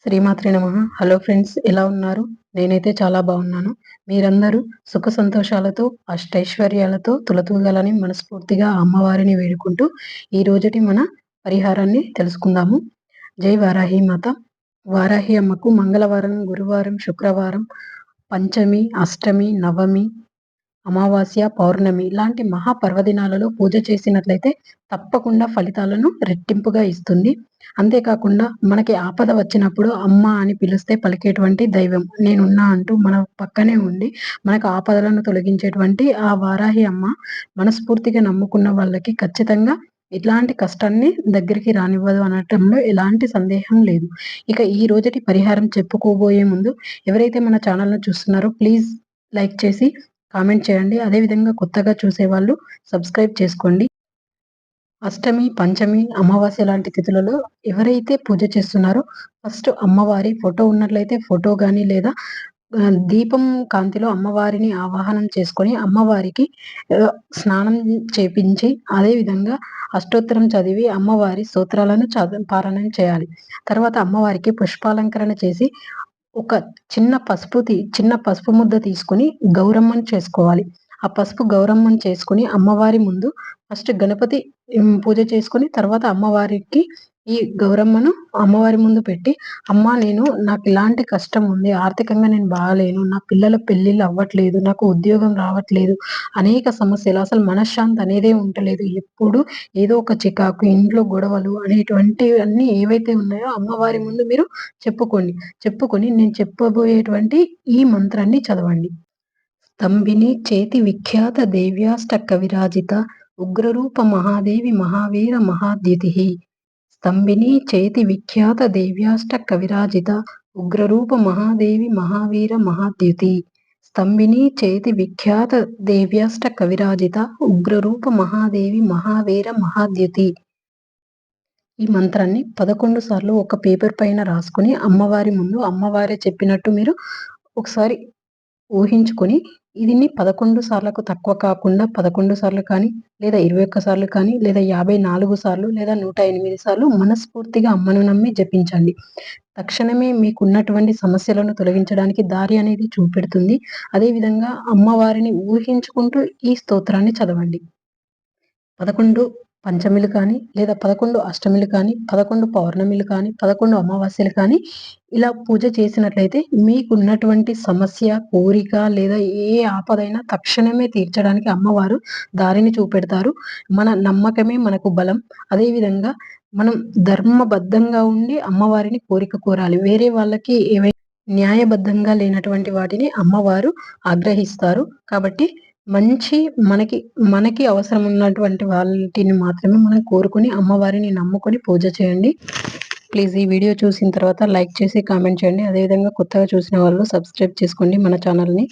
శ్రీమాత్రే నమః. Hello friends, ఎలా ఉన్నారు? నేనైతే చాలా బాగున్నాను. మీరందరూ సుఖ సంతోషాలతో, అష్టైశ్వర్యాలతో తులతూగాలని మనస్ఫూర్తిగా అమ్మవారిని వేడుకుంటూ, ఈ రోజుటి మన పరిహారాన్ని తెలుసుకుందాము. జై వారాహి మాత. వారాహి అమ్మకు మంగళవారం, గురువారం, శుక్రవారం, పంచమి, అష్టమి, నవమి, అమావాస్య, పౌర్ణమి ఇలాంటి మహా పర్వదినాలలో పూజ చేసినట్లయితే తప్పకుండా ఫలితాలను రెట్టింపుగా ఇస్తుంది. అంతేకాకుండా మనకి ఆపద వచ్చినప్పుడు అమ్మ అని పిలిస్తే పలికేటువంటి దైవం నేనున్నా అంటూ మన పక్కనే ఉండి మనకు ఆపదలను తొలగించేటువంటి ఆ వారాహి అమ్మ మనస్ఫూర్తిగా నమ్ముకున్న వాళ్ళకి ఖచ్చితంగా ఇట్లాంటి కష్టాన్ని దగ్గరికి రానివ్వదు అనటంలో ఎలాంటి సందేహం లేదు. ఇక ఈ రోజుటి పరిహారం చెప్పుకోబోయే ముందు ఎవరైతే మన ఛానల్‌ను చూస్తున్నారో ప్లీజ్ లైక్ చేసి కామెంట్ చేయండి. అదేవిధంగా కొత్తగా చూసేవాళ్ళు సబ్స్క్రైబ్ చేసుకోండి. అష్టమి, పంచమి, అమావాస్య లాంటి తిథులలో ఎవరైతే పూజ చేస్తున్నారో ఫస్ట్ అమ్మవారి ఫోటో ఉన్నట్లయితే ఫోటో గాని లేదా దీపం కాంతిలో అమ్మవారిని ఆవాహనం చేసుకొని అమ్మవారికి స్నానం చేపించి అదేవిధంగా అష్టోత్తరం చదివి అమ్మవారి స్తోత్రాలను పారాయణం చేయాలి. తర్వాత అమ్మవారికి పుష్పాలంకరణ చేసి ఒక చిన్న పసుపు ముద్ద తీసుకొని గౌరమ్మని చేసుకోవాలి. ఆ పసుపు గౌరమ్మని చేసుకొని అమ్మవారి ముందు ఫస్ట్ గణపతి పూజ చేసుకొని తర్వాత అమ్మవారికి ఈ గౌరమ్మను అమ్మవారి ముందు పెట్టి, అమ్మా నాకు ఇలాంటి కష్టం ఉంది. ఆర్థికంగా నేను బాగాలేను. నా పిల్లల పెళ్ళిళ్ళు అవ్వట్లేదు. నాకు ఉద్యోగం రావట్లేదు. అనేక సమస్యలు అసలు మనశ్శాంతి అనేదే ఉంటలేదు. ఎప్పుడు ఏదో ఒక చికాకు, ఇంట్లో గొడవలు అనేటువంటివన్నీ ఏవైతే ఉన్నాయో అమ్మవారి ముందు మీరు చెప్పుకొని నేను చెప్పబోయేటువంటి ఈ మంత్రాన్ని చదవండి. స్తంభిని చేతి విఖ్యాత దేవ్యాష్టక విరాజిత ఉగ్రరూప మహాదేవి మహావీర మహాద్యుతి. స్తంభిని చేతి విఖ్యాత దేవ్యాష్టక విరాజిత ఉగ్రరూప మహాదేవి మహావీర మహాద్యుతి. స్తంభిని చేతి విఖ్యాత దేవ్యాష్టక విరాజిత ఉగ్రరూప మహాదేవి మహావీర మహాద్యుతి. ఈ మంత్రాన్ని 11 సార్లు ఒక పేపర్ పైన రాసుకొని అమ్మవారి ముందు అమ్మవారే చెప్పినట్టు మీరు ఒకసారి ఊహించుకొని దీన్ని 11 సార్లకు తక్కువ కాకుండా 11 సార్లు కానీ, లేదా 21 సార్లు కానీ, లేదా 54 సార్లు, లేదా 108 సార్లు మనస్ఫూర్తిగా అమ్మను నమ్మి జపించండి. తక్షణమే మీకున్నటువంటి సమస్యలను తొలగించడానికి దారి అనేది చూపెడుతుంది. అదేవిధంగా అమ్మవారిని ఊహించుకుంటూ ఈ స్తోత్రాన్ని చదవండి. 11 పంచమిలు కానీ, లేదా 11 అష్టమిలు కానీ, 11 పౌర్ణమిలు కానీ, 11 అమావాస్యలు కానీ ఇలా పూజ చేసినట్లయితే మీకున్నటువంటి సమస్య, కోరిక లేదా ఏ ఆపదైనా తక్షణమే తీర్చడానికి అమ్మవారు దారిని చూపెడతారు. మన నమ్మకమే మనకు బలం. అదేవిధంగా మనం ధర్మబద్ధంగా ఉండి అమ్మవారిని కోరిక కోరాలి. వేరే వాళ్ళకి న్యాయబద్ధంగా లేనటువంటి వాటిని అమ్మవారు ఆగ్రహిస్తారు. కాబట్టి మనకి అవసరం ఉన్నటువంటి వాటిని మాత్రమే మనం కోరుకొని అమ్మవారిని నమ్ముకొని పూజ చేయండి. ప్లీజ్ ఈ వీడియో చూసిన తర్వాత లైక్ చేసి కామెంట్ చేయండి. అదేవిధంగా కొత్తగా చూసిన వాళ్ళు సబ్స్క్రైబ్ చేసుకోండి మన ఛానల్‌ని.